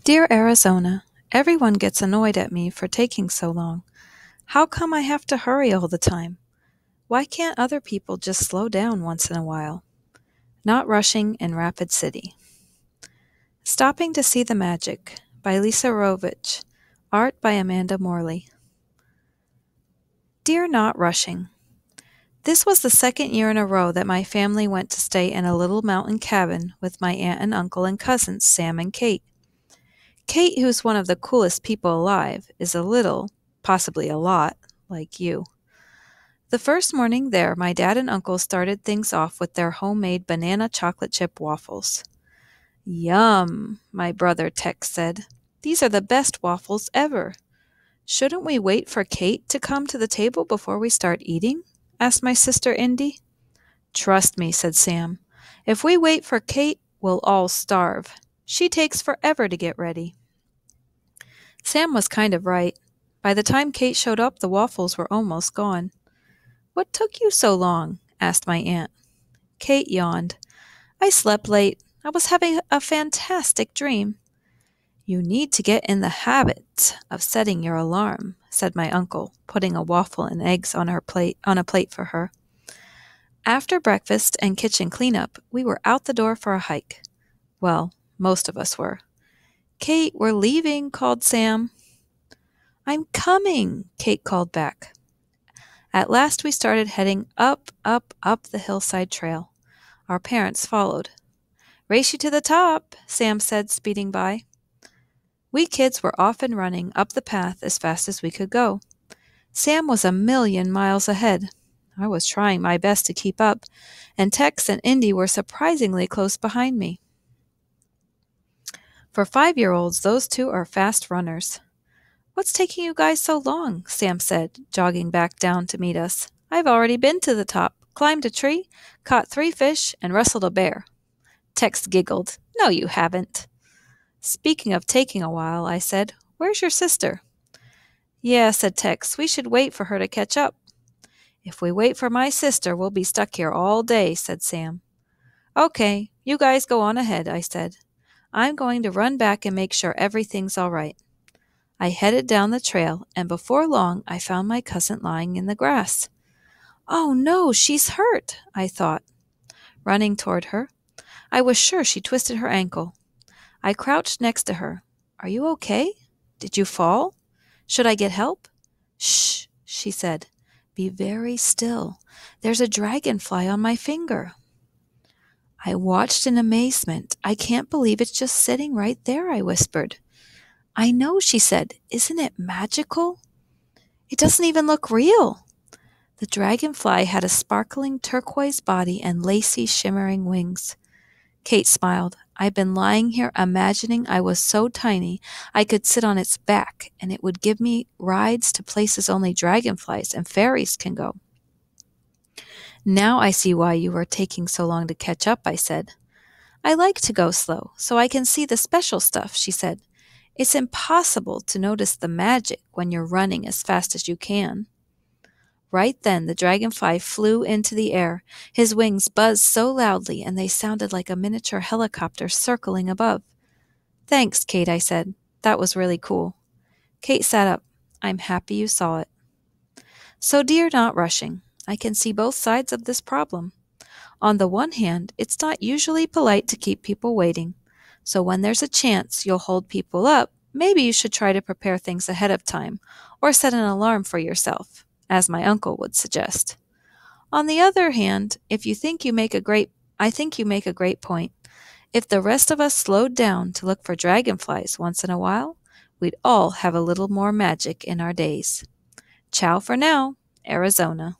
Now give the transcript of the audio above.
Dear Arizona, everyone gets annoyed at me for taking so long. How come I have to hurry all the time? Why can't other people just slow down once in a while? Not Rushing in Rapid City. Stopping to See the Magic by Lisa Rovich. Art by Amanda Morley. Dear Not Rushing, this was the second year in a row that my family went to stay in a little mountain cabin with my aunt and uncle and cousins, Sam and Kate. Kate, who's one of the coolest people alive, is a little, possibly a lot, like you. The first morning there, my dad and uncle started things off with their homemade banana chocolate chip waffles. Yum, my brother Tex said. These are the best waffles ever. Shouldn't we wait for Kate to come to the table before we start eating? Asked my sister Indy. Trust me, said Sam. If we wait for Kate, we'll all starve. She takes forever to get ready. Sam was kind of right. By the time Kate showed up, the waffles were almost gone. What took you so long? Asked my aunt. Kate yawned. I slept late. I was having a fantastic dream. You need to get in the habit of setting your alarm, said my uncle, putting a waffle and eggs on a plate for her. After breakfast and kitchen cleanup, we were out the door for a hike. Well, most of us were. Kate, we're leaving, called Sam. I'm coming, Kate called back. At last we started heading up the hillside trail. Our parents followed. Race you to the top, Sam said, speeding by. We kids were off and running up the path as fast as we could go. Sam was a million miles ahead. I was trying my best to keep up, and Tex and Indy were surprisingly close behind me. For 5-year-olds, those two are fast runners. What's taking you guys so long? Sam said, jogging back down to meet us. I've already been to the top, climbed a tree, caught 3 fish, and wrestled a bear. Tex giggled. No, you haven't. Speaking of taking a while, I said, where's your sister? Yeah, said Tex, we should wait for her to catch up. If we wait for my sister, we'll be stuck here all day, said Sam. Okay, you guys go on ahead, I said. I'm going to run back and make sure everything's all right. I headed down the trail, and before long I found my cousin lying in the grass. Oh no, she's hurt, I thought. Running toward her, I was sure she twisted her ankle. I crouched next to her. Are you okay? Did you fall? Should I get help? Shh, she said. Be very still. There's a dragonfly on my finger. I watched in amazement. I can't believe it's just sitting right there, I whispered. I know, she said. Isn't it magical? It doesn't even look real. The dragonfly had a sparkling turquoise body and lacy, shimmering wings. Kate smiled. I've been lying here imagining I was so tiny I could sit on its back and it would give me rides to places only dragonflies and fairies can go. Now I see why you were taking so long to catch up, I said. I like to go slow, so I can see the special stuff, she said. It's impossible to notice the magic when you're running as fast as you can. Right then the dragonfly flew into the air. His wings buzzed so loudly, and they sounded like a miniature helicopter circling above. Thanks, Kate, I said. That was really cool. Kate sat up. I'm happy you saw it. So, dear Not Rushing, I can see both sides of this problem. On the one hand, it's not usually polite to keep people waiting. So when there's a chance you'll hold people up, maybe you should try to prepare things ahead of time, or set an alarm for yourself, as my uncle would suggest. On the other hand, I think you make a great point. If the rest of us slowed down to look for dragonflies once in a while, we'd all have a little more magic in our days. Ciao for now, Arizona.